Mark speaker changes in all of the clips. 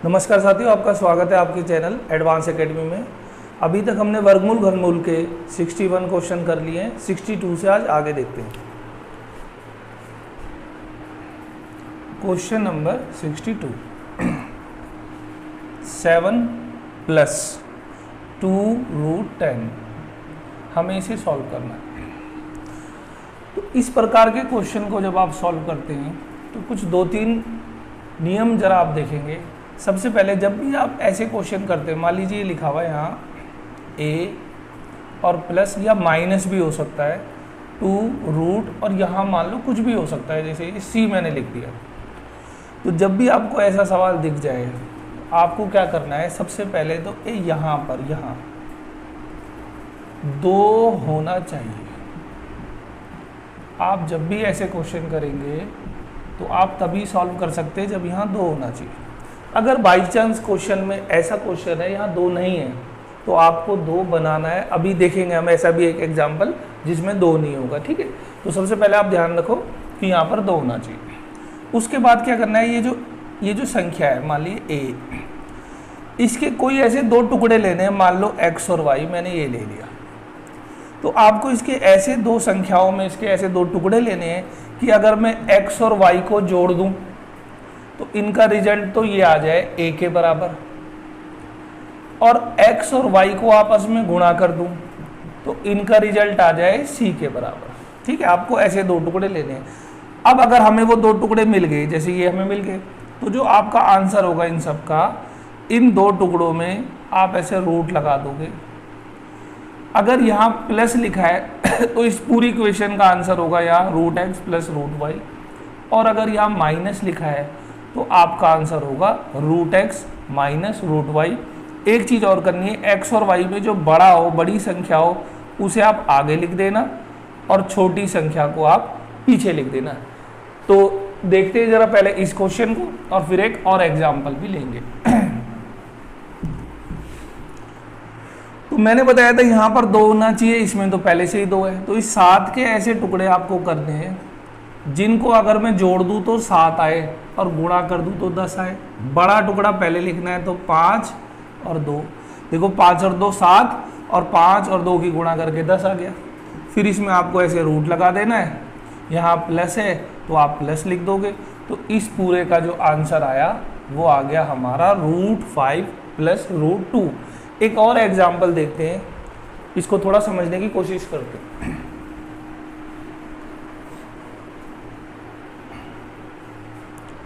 Speaker 1: नमस्कार साथियों, आपका स्वागत है आपके चैनल एडवांस एकेडमी में। अभी तक हमने वर्गमूल घनमूल के 61 क्वेश्चन कर लिए हैं। 62 से आज आगे देखते हैं। क्वेश्चन नंबर 62, 7 + 2√10 हमें इसे सॉल्व करना है। तो इस प्रकार के क्वेश्चन को जब आप सॉल्व करते हैं तो कुछ 2-3 नियम जरा आप देखेंगे। सबसे पहले जब भी आप ऐसे क्वेश्चन करते हैं, मान लीजिए लिखा हुआ है यहाँ a और प्लस या माइनस भी हो सकता है 2 और यहाँ मान लो कुछ भी हो सकता है, जैसे c मैंने लिख दिया। तो जब भी आपको ऐसा सवाल दिख जाए आपको क्या करना है, सबसे पहले तो यहाँ पर 2 होना चाहिए। आप जब भी ऐसे क्वेश्चन करेंगे तो आप तभी सॉल्व कर सकते हैं जब यहाँ 2 होना चाहिए। अगर बाई चांस क्वेश्चन में ऐसा क्वेश्चन है यहाँ 2 नहीं है तो आपको 2 बनाना है। अभी देखेंगे हम ऐसा भी एक एग्जाम्पल जिसमें 2 नहीं होगा, ठीक है। तो सबसे पहले आप ध्यान रखो कि यहाँ पर 2 होना चाहिए। उसके बाद क्या करना है, ये जो संख्या है मान लीजिए a, इसके कोई ऐसे 2 टुकड़े लेने हैं, मान लो x और y, मैंने ये ले लिया। तो आपको इसके ऐसे 2 संख्याओं में इसके ऐसे 2 टुकड़े लेने हैं कि अगर मैं x और y को जोड़ दूं तो इनका रिजल्ट तो ये आ जाए a के बराबर, और x और y को आपस में गुणा कर दूं तो इनका रिजल्ट आ जाए c के बराबर, ठीक है। आपको ऐसे 2 टुकड़े लेने हैं। अब अगर हमें वो 2 टुकड़े मिल गए, जैसे ये हमें मिल गए, तो जो आपका आंसर होगा इन सब का, इन 2 टुकड़ों में आप ऐसे रूट लगा दोगे। अगर यहाँ प्लस लिखा है तो इस पूरी इक्वेशन का आंसर होगा यहाँ √x + √y, और अगर यहाँ माइनस लिखा है तो आपका आंसर होगा √x - √y। एक चीज़ और करनी है, x और y में जो बड़ा हो, बड़ी संख्या हो, उसे आप आगे लिख देना और छोटी संख्या को आप पीछे लिख देना। तो देखते हैं जरा पहले इस क्वेश्चन को और फिर एक और एग्जाम्पल भी लेंगे। तो मैंने बताया था यहाँ पर 2 होना चाहिए, इसमें तो पहले से ही 2 है। तो इस 7 के ऐसे टुकड़े आपको करने हैं जिनको अगर मैं जोड़ दूँ तो 7 आए और गुणा कर दूँ तो 10 आए। बड़ा टुकड़ा पहले लिखना है, तो 5 और 2, देखो 5 और 2 7, और 5 और 2 की गुणा करके 10 आ गया। फिर इसमें आपको ऐसे रूट लगा देना है, यहाँ प्लस है तो आप प्लस लिख दोगे। तो इस पूरे का जो आंसर आया वो आ गया हमारा √5 + √2। एक और एग्जाम्पल देखते हैं, इसको थोड़ा समझने की कोशिश करते हैं।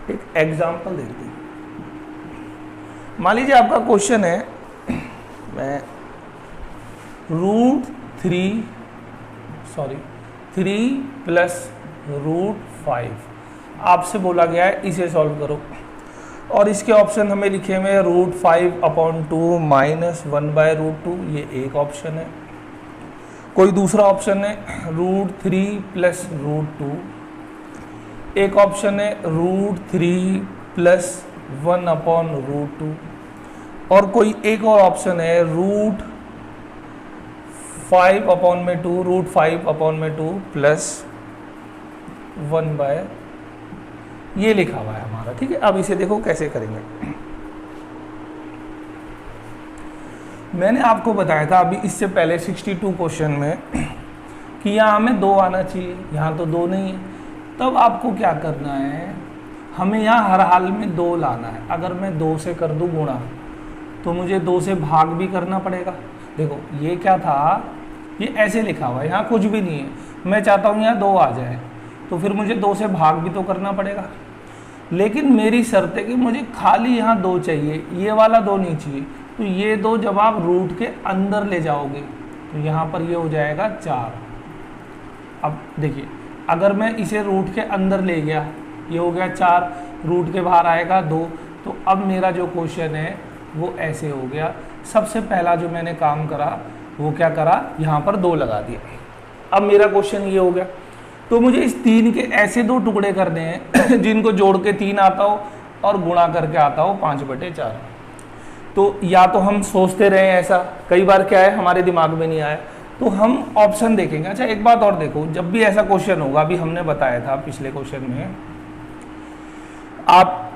Speaker 1: एक एग्जाम्पल देखते हैं। मान लीजिए आपका क्वेश्चन है, मैं 3 + √5 आपसे बोला गया है इसे सॉल्व करो, और इसके ऑप्शन हमें लिखे हुए हैं √5/2 - 1/√2, ये एक ऑप्शन है। कोई दूसरा ऑप्शन है √3 + √2, एक ऑप्शन है √3 + 1/√2, और कोई एक और ऑप्शन है √5/2 + 1/, ये लिखा हुआ है हमारा, ठीक है। अब इसे देखो कैसे करेंगे। मैंने आपको बताया था अभी इससे पहले 62 क्वेश्चन में कि यहाँ हमें 2 आना चाहिए, यहाँ तो 2 नहीं है। तब आपको क्या करना है, हमें यहाँ हर हाल में 2 लाना है। अगर मैं 2 से कर दूँ गुणा तो मुझे 2 से भाग भी करना पड़ेगा। देखो ये क्या था, ये ऐसे लिखा हुआ है, यहाँ कुछ भी नहीं है। मैं चाहता हूँ यहाँ 2 आ जाए तो फिर मुझे 2 से भाग भी तो करना पड़ेगा। लेकिन मेरी शर्त है कि मुझे खाली यहाँ 2 चाहिए, ये वाला 2 नहीं चाहिए। तो ये 2 जब आप रूट के अंदर ले जाओगे तो यहाँ पर ये हो जाएगा 4। अब देखिए, अगर मैं इसे रूट के अंदर ले गया, ये हो गया 4, रूट के बाहर आएगा 2। तो अब मेरा जो क्वेश्चन है वो ऐसे हो गया। सबसे पहला जो मैंने काम करा वो क्या करा, यहाँ पर 2 लगा दिया। अब मेरा क्वेश्चन ये हो गया। तो मुझे इस 3 के ऐसे 2 टुकड़े करने हैं जिनको जोड़ के 3 आता हो और गुणा करके आता हो 5/4। तो या तो हम सोचते रहे ऐसा, कई बार क्या है हमारे दिमाग में नहीं आया, तो हम ऑप्शन देखेंगे। अच्छा एक बात और देखो, जब भी ऐसा क्वेश्चन होगा, अभी हमने बताया था पिछले क्वेश्चन में, आप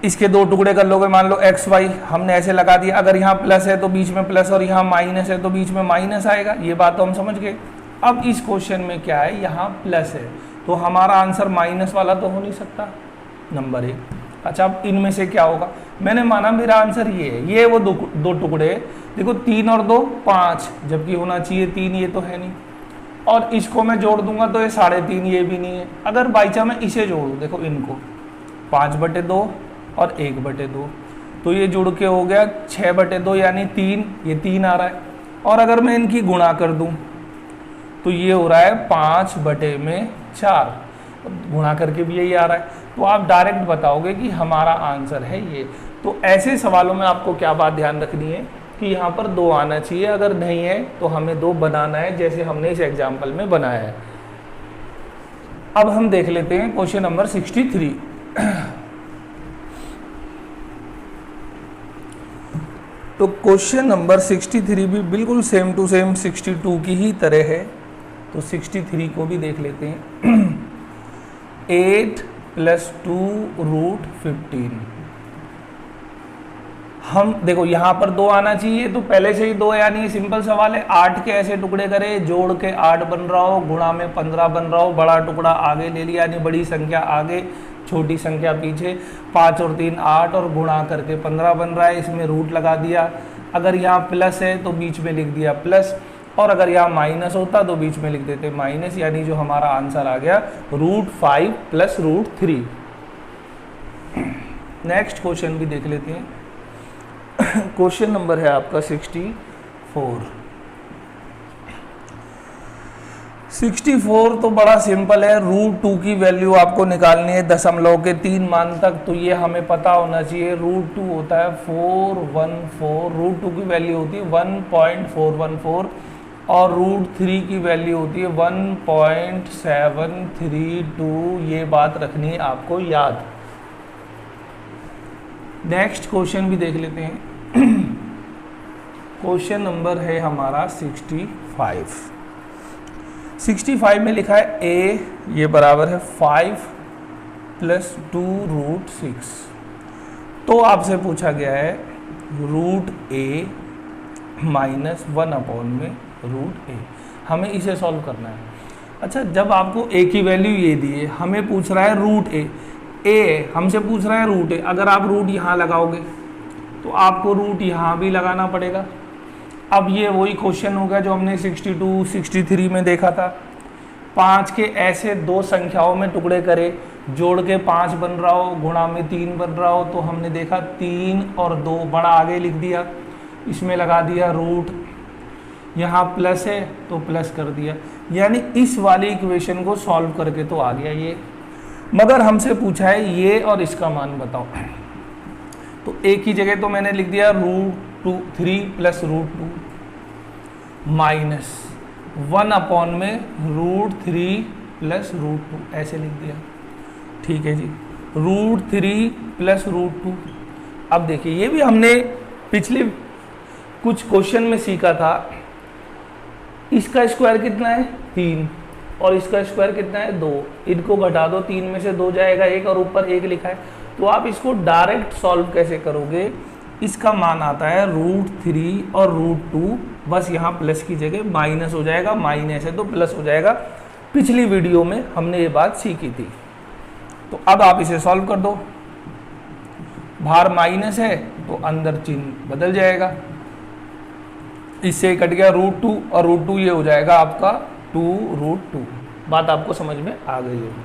Speaker 1: इसके दो टुकड़े कर लोगे, मान लो एक्स वाई हमने ऐसे लगा दिया, अगर यहाँ प्लस है तो बीच में प्लस और यहाँ माइनस है तो बीच में माइनस आएगा, ये बात तो हम समझ गए। अब इस क्वेश्चन में क्या है, यहाँ प्लस है तो हमारा आंसर माइनस वाला तो हो नहीं सकता, नंबर 1। अच्छा, अब इनमें से क्या होगा, मैंने माना मेरा आंसर ये है, ये वो दो टुकड़े, देखो 3 और 2 5, जबकि होना चाहिए 3, ये तो है नहीं, और इसको मैं जोड़ दूंगा तो ये 3.5, ये भी नहीं है। अगर बाई चांस मैं इसे जोड़ूँ, देखो इनको 5/2 और 1/2, तो ये जुड़ के हो गया 6/2 यानी 3, ये 3 आ रहा है। और अगर मैं इनकी गुणा कर दूं तो ये हो रहा है 5/4, गुणा करके भी यही आ रहा है। तो आप डायरेक्ट बताओगे कि हमारा आंसर है ये। तो ऐसे सवालों में आपको क्या बात ध्यान रखनी है कि यहाँ पर 2 आना चाहिए, अगर नहीं है तो हमें 2 बनाना है, जैसे हमने इस एग्जाम्पल में बनाया है। अब हम देख लेते हैं क्वेश्चन नंबर 63। तो क्वेश्चन नंबर 63 भी बिल्कुल सेम टू सेम 62 की ही तरह है, तो 63 को भी देख लेते हैं। 8 + 2√15, हम देखो यहाँ पर 2 आना चाहिए, तो पहले से ही 2 यानी सिंपल सवाल है। 8 के ऐसे टुकड़े करे, जोड़ के 8 बन रहा हो, गुणा में 15 बन रहा हो, बड़ा टुकड़ा आगे ले लिया यानी बड़ी संख्या आगे, छोटी संख्या पीछे, 5 और 3 8 और गुणा करके 15 बन रहा है, इसमें रूट लगा दिया। अगर यहाँ प्लस है तो बीच में लिख दिया प्लस, और अगर यहाँ माइनस होता तो बीच में लिख देते माइनस, यानी जो हमारा आंसर आ गया √5 + √3। नेक्स्ट क्वेश्चन भी देख लेते हैं। क्वेश्चन नंबर है आपका 64। 64 तो बड़ा सिंपल है, √2 की वैल्यू आपको निकालनी है दशमलव के 3 मान तक, तो ये हमें पता होना चाहिए। √2 होता है 414, √2 की वैल्यू होती है 1.414 और √3 की वैल्यू होती है 1.732, ये बात रखनी है आपको याद। नेक्स्ट क्वेश्चन भी देख लेते हैं। क्वेश्चन नंबर है हमारा 65। 65 में लिखा है a ये बराबर है 5 + 2√6। तो आपसे पूछा गया है √a - 1/√a, हमें इसे सॉल्व करना है। अच्छा, जब आपको a की वैल्यू ये दी है, हमें पूछ रहा है √a, हमसे पूछ रहा है √a, अगर आप रूट यहाँ लगाओगे तो आपको रूट यहाँ भी लगाना पड़ेगा। अब ये वही क्वेश्चन हो गया जो हमने 62 63 में देखा था। 5 के ऐसे 2 संख्याओं में टुकड़े करे, जोड़ के 5 बन रहा हो, गुणा में 3 बन रहा हो, तो हमने देखा 3 और 2 बड़ा आगे लिख दिया, इसमें लगा दिया रूट, यहाँ प्लस है तो प्लस कर दिया, यानी इस वाली इक्वेशन को सॉल्व करके तो आ गया ये। मगर हमसे पूछा है ये और इसका मान बताओ, तो एक ही जगह तो मैंने लिख दिया √3 + √2 माइनस 1/√3 + √2, ऐसे लिख दिया। ठीक है जी, √3 + √2। अब देखिए, ये भी हमने पिछले कुछ क्वेश्चन में सीखा था। इसका स्क्वायर कितना है 3 और इसका स्क्वायर कितना है 2, इनको घटा दो, 3 में से 2 जाएगा 1 और ऊपर 1 लिखा है। तो आप इसको डायरेक्ट सॉल्व कैसे करोगे, इसका मान आता है √3 और √2, बस यहाँ प्लस की जगह माइनस हो जाएगा, माइनस है तो प्लस हो जाएगा। पिछली वीडियो में हमने ये बात सीखी थी। तो अब आप इसे सॉल्व कर दो, बाहर माइनस है तो अंदर चिन्ह बदल जाएगा, इससे कट गया √2 और √2 ये हो जाएगा आपका 2√2। बात आपको समझ में आ गई होगी।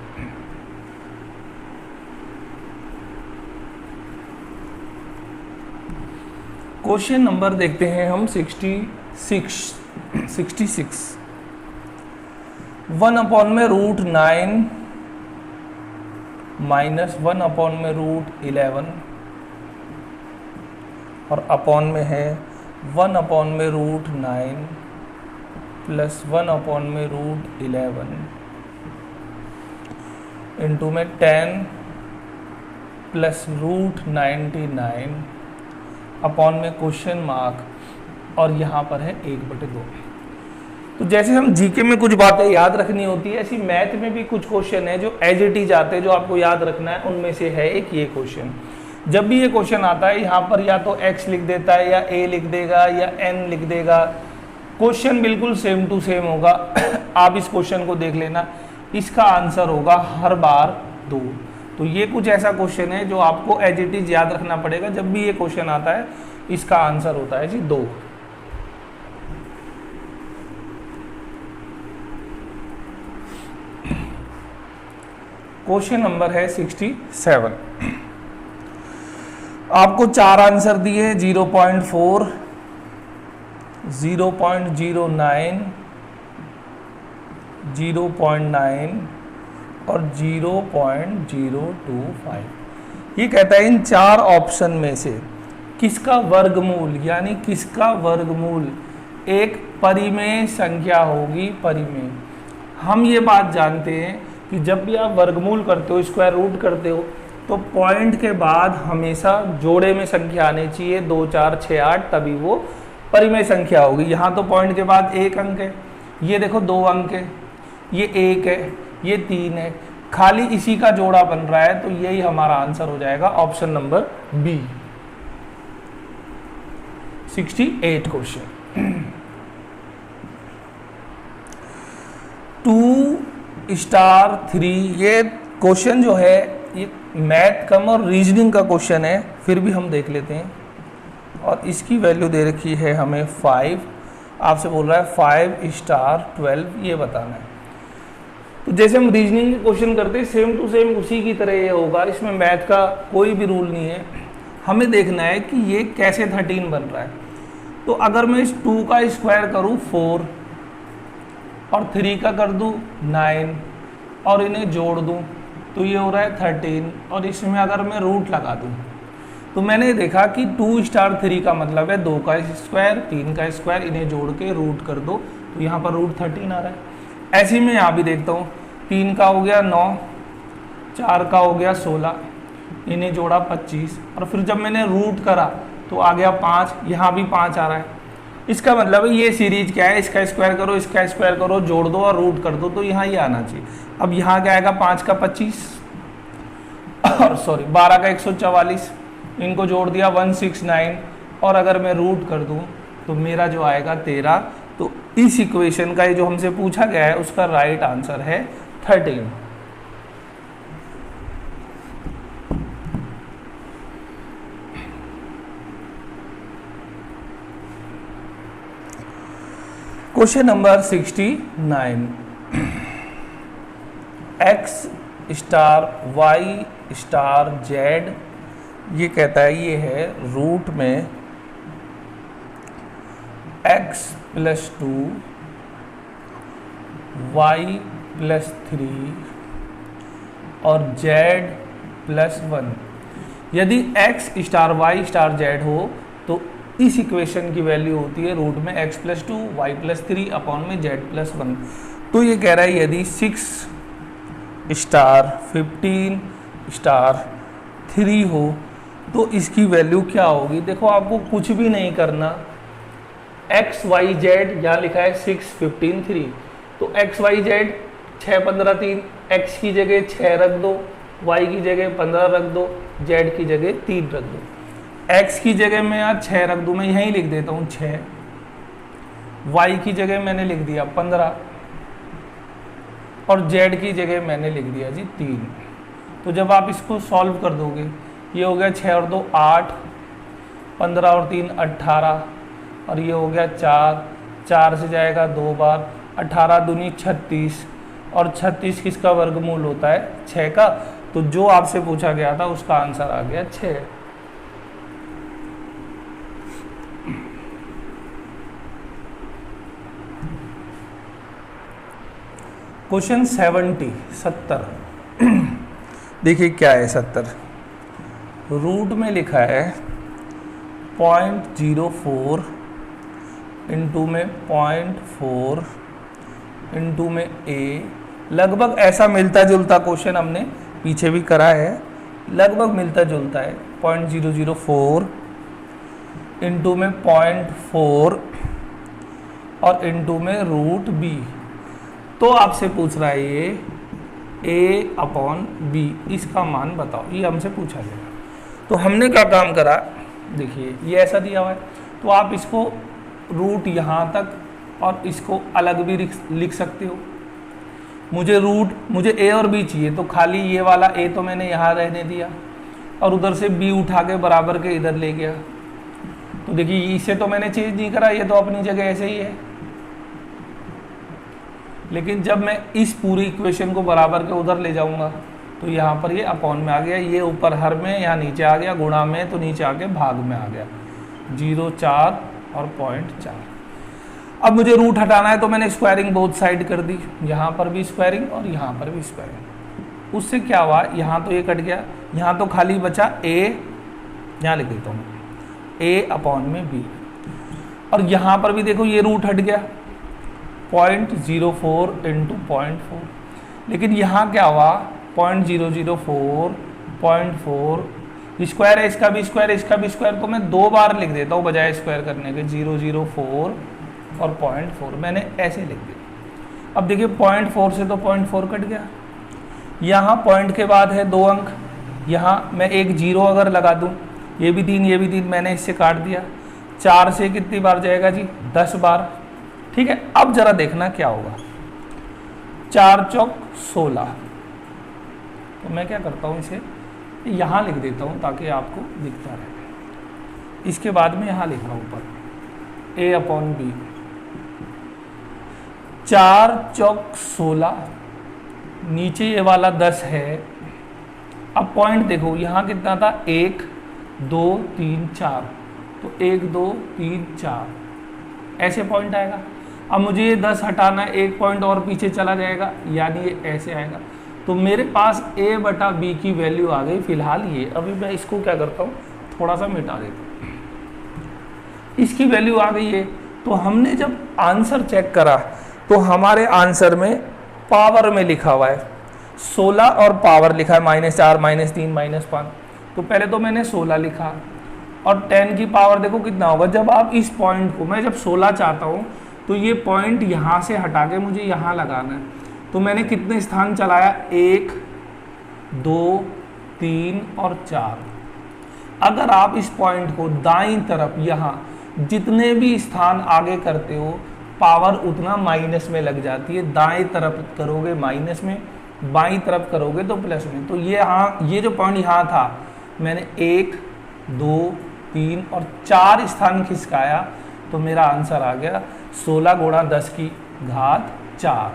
Speaker 1: क्वेश्चन नंबर देखते हैं हम 66। 1/√9 - 1/√11 और अपॉन में है 1/√9 + 1/√11 इंटू में 10 + √99 अपॉन में क्वेश्चन मार्क और यहाँ पर है 1/2। तो जैसे हम जीके में कुछ बातें याद रखनी होती है, ऐसी मैथ में भी कुछ क्वेश्चन है जो एज इट इज आते हैं, जो आपको याद रखना है। उनमें से है एक ये क्वेश्चन जब भी ये क्वेश्चन आता है यहाँ पर या तो x लिख देता है या a लिख देगा या n लिख देगा, क्वेश्चन बिल्कुल सेम टू सेम होगा। आप इस क्वेश्चन को देख लेना, इसका आंसर होगा हर बार 2। तो ये कुछ ऐसा क्वेश्चन है जो आपको एज इट इज याद रखना पड़ेगा। जब भी ये क्वेश्चन आता है इसका आंसर होता है जी 2। क्वेश्चन नंबर है 67। आपको 4 आंसर दिए, 0.4, 0.09, 0.9 और 0.025। ये कहता है इन 4 ऑप्शन में से किसका वर्गमूल, यानी किसका वर्गमूल एक परिमेय संख्या होगी। परिमेय, हम ये बात जानते हैं कि जब भी आप वर्गमूल करते हो, स्क्वायर रूट करते हो, तो पॉइंट के बाद हमेशा जोड़े में संख्या आनी चाहिए, 2, 4, 6, 8, तभी वो परिमेय संख्या होगी। यहाँ तो पॉइंट के बाद 1 अंक है, ये देखो 2 अंक है, ये 1 है, ये 3 है, खाली इसी का जोड़ा बन रहा है, तो यही हमारा आंसर हो जाएगा ऑप्शन नंबर बी। 68 क्वेश्चन। 2*3, ये क्वेश्चन जो है ये मैथ कम और रीजनिंग का क्वेश्चन है, फिर भी हम देख लेते हैं। और इसकी वैल्यू दे रखी है हमें 5, आपसे बोल रहा है 5*12, ये बताना है। तो जैसे हम रीजनिंग के क्वेश्चन करते हैं सेम टू सेम उसी की तरह ये होगा, इसमें मैथ का कोई भी रूल नहीं है। हमें देखना है कि ये कैसे 13 बन रहा है। तो अगर मैं इस 2 का स्क्वायर करूँ 4 और 3 का कर दूँ 9 और इन्हें जोड़ दूँ तो ये हो रहा है 13, और इसमें अगर मैं रूट लगा दूँ तो मैंने देखा कि 2*3 का मतलब है 2 का स्क्वायर, 3 का स्क्वायर, इन्हें जोड़ के रूट कर दो तो यहाँ पर रूट 13 आ रहा है। ऐसे ही मैं यहाँ भी देखता हूँ, 3 का हो गया 9, 4 का हो गया 16, इन्हें जोड़ा 25, और फिर जब मैंने रूट करा तो आ गया 5, यहाँ भी 5 आ रहा है। इसका मतलब है ये सीरीज क्या है, इसका स्क्वायर करो, इसका स्क्वायर करो, जोड़ दो और रूट कर दो, तो यहाँ ये आना चाहिए। अब यहाँ क्या आएगा, 5 का 25 और 12 का 144, इनको जोड़ दिया 169, और अगर मैं रूट कर दूँ तो मेरा जो आएगा 13। तो इस इक्वेशन का ये जो हमसे पूछा गया है उसका राइट आंसर है 13। Question number 69। x*y*z, ये कहता है ये है रूट में x + 2 y + 3 और z + 1। यदि x*y*z हो तो इस इक्वेशन की वैल्यू होती है रूट में x + 2 y + 3 अपॉन में z + 1। तो ये कह रहा है यदि 6*15*3 हो तो इसकी वैल्यू क्या होगी। देखो आपको कुछ भी नहीं करना, x y z यहाँ लिखा है 6, 15, 3, तो x y z 6, 15, 3, x की जगह 6 रख दो, y की जगह 15 रख दो, z की जगह 3 रख दो। x की जगह मैं यहाँ 6 रख दूँ, मैं यहीं लिख देता हूँ 6, y की जगह मैंने लिख दिया 15 और z की जगह मैंने लिख दिया जी 3। तो जब आप इसको सॉल्व कर दोगे, ये हो गया 6 और 2 8, 15 और 3 18, और ये हो गया 4, 4 से जाएगा 2 बार, 18 दूनी 36, और 36 किसका वर्गमूल होता है 6 का। तो जो आपसे पूछा गया था उसका आंसर आ गया 6। क्वेश्चन 70। देखिए क्या है 70, रूट में लिखा है 0.04 इंटू में 0.4 इंटू में a। लगभग ऐसा मिलता जुलता क्वेश्चन हमने पीछे भी करा है, लगभग मिलता जुलता है। 0.004 इंटू में 0.4 और इंटू में रूट b। तो आपसे पूछ रहा है ये a/b, इसका मान बताओ, ये हमसे पूछा गया। तो हमने क्या काम करा, देखिए ये ऐसा दिया हुआ है, तो आप इसको रूट यहाँ तक और इसको अलग भी लिख सकते हो। मुझे ए और बी चाहिए, तो खाली ये वाला ए तो मैंने यहाँ रहने दिया और उधर से बी उठा के बराबर के इधर ले गया। तो देखिए इसे तो मैंने चेंज नहीं करा, ये तो अपनी जगह ऐसे ही है। लेकिन जब मैं इस पूरी इक्वेशन को बराबर के उधर ले जाऊंगा तो यहाँ पर ये अपॉन में आ गया, ये ऊपर हर में, यहाँ नीचे आ गया गुणा में, तो नीचे आके भाग में आ गया 0.4 और 0.4। अब मुझे रूट हटाना है तो मैंने स्क्वायरिंग बोथ साइड कर दी, यहाँ पर भी स्क्वायरिंग और यहाँ पर भी स्क्वायरिंग। उससे क्या हुआ, यहाँ तो ये कट गया, यहाँ तो खाली बचा ए, यहाँ लिख देता हूँ ए अपॉन में बी, और यहाँ पर भी देखो ये रूट हट गया 0.04 इंटू 0.4। लेकिन यहाँ क्या हुआ 0.004 0.4 स्क्वायर है, इसका भी स्क्वायर, इसका भी स्क्वायर, तो मैं 2 बार लिख देता हूँ बजाय स्क्वायर करने के 0.04 और 0.4 मैंने ऐसे लिख दिया। अब देखिए 0.4 से तो 0.4 कट गया, यहाँ पॉइंट के बाद है 2 अंक, यहाँ मैं एक 0 अगर लगा दूँ, ये भी 3 ये भी 3, मैंने इससे काट दिया। 4 से कितनी बार जाएगा जी 10 बार, ठीक है। अब जरा देखना क्या होगा, 4 चौक 16, तो मैं क्या करता हूँ इसे यहाँ लिख देता हूँ ताकि आपको दिखता रहे। इसके बाद में यहाँ लिख रहा हूँ ऊपर ए अपॉन बी, 4 चौक 16, नीचे ये वाला 10 है। अब पॉइंट देखो यहाँ कितना था 1 2 3 4, तो 1 2 3 4 ऐसे पॉइंट आएगा। अब मुझे ये 10 हटाना है, एक पॉइंट और पीछे चला जाएगा, यानी ये ऐसे आएगा। तो मेरे पास a बटा b की वैल्यू आ गई फिलहाल ये। अभी मैं इसको क्या करता हूँ थोड़ा सा मिटा देता हूँ, इसकी वैल्यू आ गई है। तो हमने जब आंसर चेक करा तो हमारे आंसर में पावर में लिखा हुआ है 16 और पावर लिखा है -4 -3 -5। तो पहले तो मैंने 16 लिखा और 10 की पावर देखो कितना होगा। जब आप इस पॉइंट को, मैं जब 16 चाहता हूँ तो ये पॉइंट यहाँ से हटा के मुझे यहाँ लगाना है। तो मैंने कितने स्थान चलाया 1 2 3 और 4। अगर आप इस पॉइंट को दाईं तरफ यहाँ जितने भी स्थान आगे करते हो पावर उतना माइनस में लग जाती है। दाएं तरफ करोगे माइनस में, बाईं तरफ करोगे तो प्लस में। तो ये जो पॉइंट यहाँ था मैंने 1 2 3 और 4 स्थान खिसकाया, तो मेरा आंसर आ गया 16 गुणा 10 की घात 4,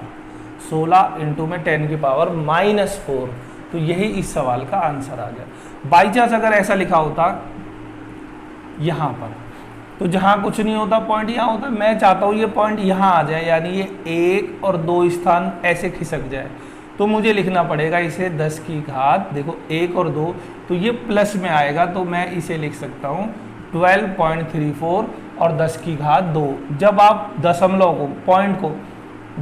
Speaker 1: 16 इंटू में 10 की पावर -4। तो यही इस सवाल का आंसर आ गया। बाई चांस अगर ऐसा लिखा होता यहाँ पर, तो जहाँ कुछ नहीं होता पॉइंट यहाँ होता। मैं चाहता हूँ ये पॉइंट यहाँ आ जाए, यानी ये 1 और 2 स्थान ऐसे खिसक जाए। तो मुझे लिखना पड़ेगा इसे 10 की घात, देखो 1 और 2, तो ये प्लस में आएगा। तो मैं इसे लिख सकता हूँ 12.34 और 10 की घात 2। जब आप दशमलव को, पॉइंट को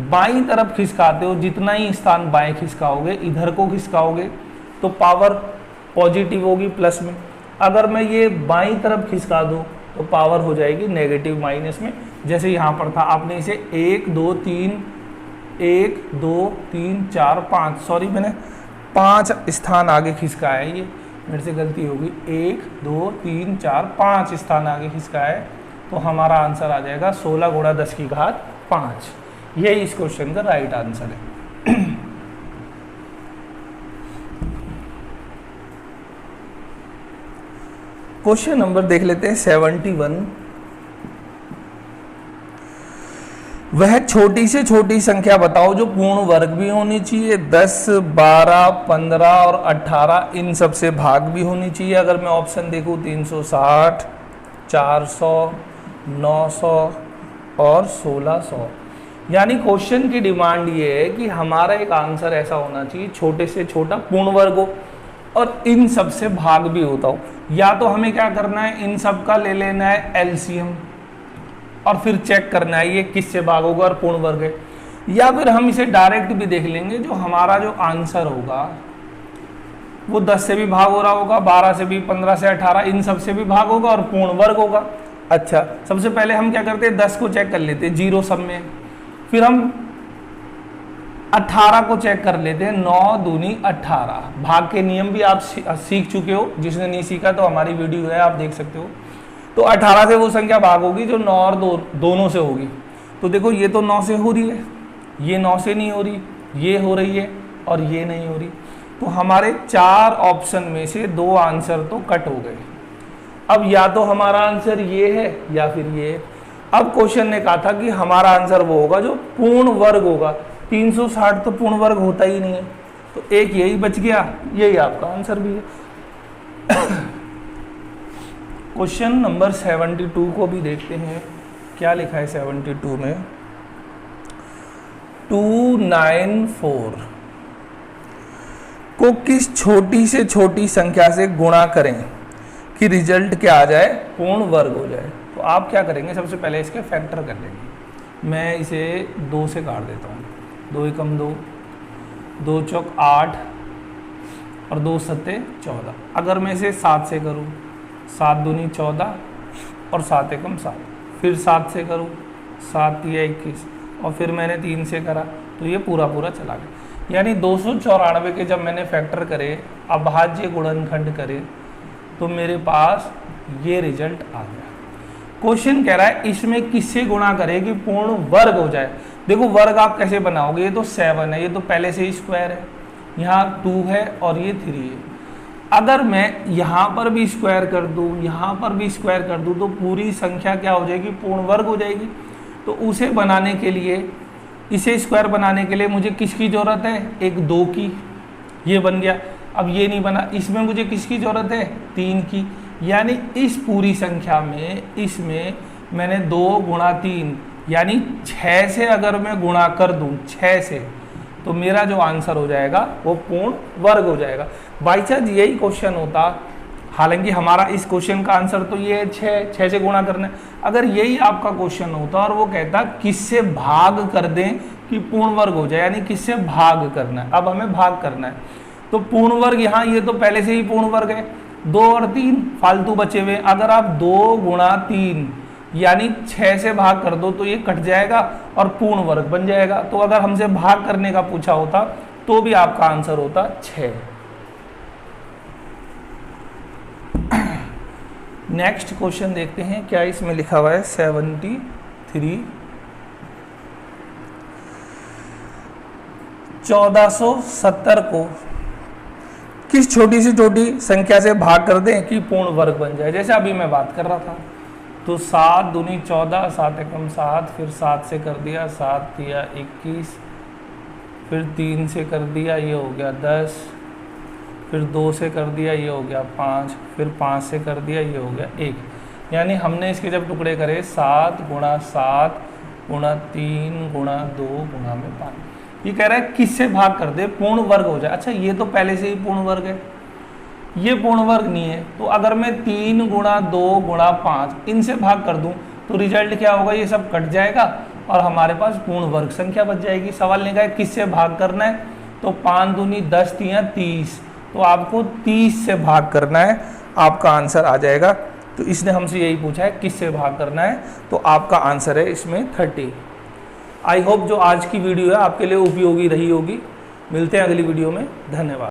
Speaker 1: बाईं तरफ खिसकाते हो, जितना ही स्थान बाएं खिसकाओगे, इधर को खिसकाओगे तो पावर पॉजिटिव होगी प्लस में। अगर मैं ये बाईं तरफ खिसका दूँ तो पावर हो जाएगी नेगेटिव माइनस में। जैसे यहाँ पर था, आपने इसे 1 2 3 4 5, सॉरी मैंने 5 स्थान आगे खिसकाया है, ये मेरे से गलती होगी। 1 2 3 4 5 स्थान आगे खिसकाया, तो हमारा आंसर आ जाएगा 16 गुणा 10 की घात 5। यही इस क्वेश्चन का राइट आंसर है। क्वेश्चन नंबर देख लेते हैं 71। वह छोटी से छोटी संख्या बताओ जो पूर्ण वर्ग भी होनी चाहिए, 10 12 15 और 18 इन सब से भाग भी होनी चाहिए। अगर मैं ऑप्शन देखूँ 360 400 900 और 1600, यानी क्वेश्चन की डिमांड ये है कि हमारा एक आंसर ऐसा होना चाहिए छोटे से छोटा पूर्ण वर्ग हो और इन सब से भाग भी होता हो। या तो हमें क्या करना है, इन सब का ले लेना है एलसीएम और फिर चेक करना है ये किससे भाग होगा और पूर्ण वर्ग है, या फिर हम इसे डायरेक्ट भी देख लेंगे। जो हमारा जो आंसर होगा वो 10 से भी भाग हो रहा होगा, 12 से भी, 15 से 18 इन सब से भी भाग होगा और पूर्ण वर्ग होगा। अच्छा, सबसे पहले हम क्या करते हैं 10 को चेक कर लेते हैं, 0 सब में। फिर हम 18 को चेक कर लेते हैं। 9 दूनी 18। भाग के नियम भी आप सीख चुके हो, जिसने नहीं सीखा तो हमारी वीडियो है, आप देख सकते हो। तो 18 से वो संख्या भाग होगी जो 9 और दोनों से होगी। तो देखो ये तो 9 से हो रही है, ये 9 से नहीं हो रही, ये हो रही है और ये नहीं हो रही। तो हमारे 4 ऑप्शन में से 2 आंसर तो कट हो गए। अब या तो हमारा आंसर ये है या फिर ये है। अब क्वेश्चन ने कहा था कि हमारा आंसर वो होगा जो पूर्ण वर्ग होगा। 360 तो पूर्ण वर्ग होता ही नहीं है, तो एक यही बच गया, यही आपका आंसर भी है। क्वेश्चन नंबर 72 को भी देखते हैं, क्या लिखा है 72 में। 294 को किस छोटी से छोटी संख्या से गुणा करें कि रिजल्ट क्या आ जाए, पूर्ण वर्ग हो जाए। तो आप क्या करेंगे, सबसे पहले इसके फैक्टर कर लेंगे। मैं इसे 2 से काट देता हूँ। 2 एकम 2, 2 चौक 8 और 2 सत्ते 14। अगर मैं इसे 7 से करूँ, 7 दूनी 14 और 7 एकम 7, फिर 7 से करूँ, 7 तिया 21 और फिर मैंने 3 से करा, तो ये पूरा पूरा चला गया। यानी 294 के जब मैंने फैक्टर करे, अभाज्य गुणनखंड करे, तो मेरे पास ये रिजल्ट आ गया। क्वेश्चन कह रहा है इसमें किससे गुणा करें कि पूर्ण वर्ग हो जाए। देखो वर्ग आप कैसे बनाओगे, ये तो 7 है, ये तो पहले से ही स्क्वायर है, यहाँ 2 है और ये 3 है। अगर मैं यहाँ पर भी स्क्वायर कर दूँ, यहाँ पर भी स्क्वायर कर दूँ, तो पूरी संख्या क्या हो जाएगी, पूर्ण वर्ग हो जाएगी। तो उसे बनाने के लिए, इसे स्क्वायर बनाने के लिए मुझे किसकी ज़रूरत है, एक 2 की, ये बन गया। अब ये नहीं बना, इसमें मुझे किसकी ज़रूरत है, 3 की। यानी इस पूरी संख्या में, इसमें मैंने 2 गुणा 3 यानी 6 से अगर मैं गुणा कर दूं, 6 से, तो मेरा जो आंसर हो जाएगा वो पूर्ण वर्ग हो जाएगा। बाई चांस यही क्वेश्चन होता, हालांकि हमारा इस क्वेश्चन का आंसर तो ये है 6 से गुणा करना है। अगर यही आपका क्वेश्चन होता और वो कहता किससे भाग कर दें कि पूर्ण वर्ग हो जाए, यानी किससे भाग करना है, अब हमें भाग करना है। तो पूर्ण वर्ग यहाँ, ये तो पहले से ही पूर्ण वर्ग है, 2 और 3 फालतू बचे हुए। अगर आप 2 गुणा 3 यानी 6 से भाग कर दो तो ये कट जाएगा और पूर्ण वर्ग बन जाएगा। तो अगर हमसे भाग करने का पूछा होता तो भी आपका आंसर होता 6। नेक्स्ट क्वेश्चन देखते हैं क्या इसमें लिखा हुआ है। 73 1470 को किस छोटी से छोटी संख्या से भाग कर दें कि पूर्ण वर्ग बन जाए। जैसे अभी मैं बात कर रहा था, तो 7 दूनी 14, 7 एकम 7, फिर 7 से कर दिया, 7 तिया 21, फिर 3 से कर दिया, ये हो गया 10, फिर 2 से कर दिया, ये हो गया 5, फिर 5 से कर दिया, ये हो गया 1। यानी हमने इसके जब टुकड़े करे 7 गुणा 7 गुणा 3 गुणा 2 गुणा में 5, ये कह रहा है किससे भाग कर दे पूर्ण वर्ग हो जाए। अच्छा ये तो पहले से ही पूर्ण वर्ग है, ये पूर्ण वर्ग नहीं है। तो अगर मैं 3 गुणा 2 गुणा 5 इनसे भाग कर दूं तो रिजल्ट क्या होगा, ये सब कट जाएगा और हमारे पास पूर्ण वर्ग संख्या बच जाएगी। सवाल ने कहा है किससे भाग करना है, तो 5 दूनी 10 तिया 30, तो आपको 30 से भाग करना है, आपका आंसर आ जाएगा। तो इसने हमसे यही पूछा है किससे भाग करना है, तो आपका आंसर है इसमें 30। आई होप जो आज की वीडियो है आपके लिए उपयोगी रही होगी। मिलते हैं अगली वीडियो में, धन्यवाद।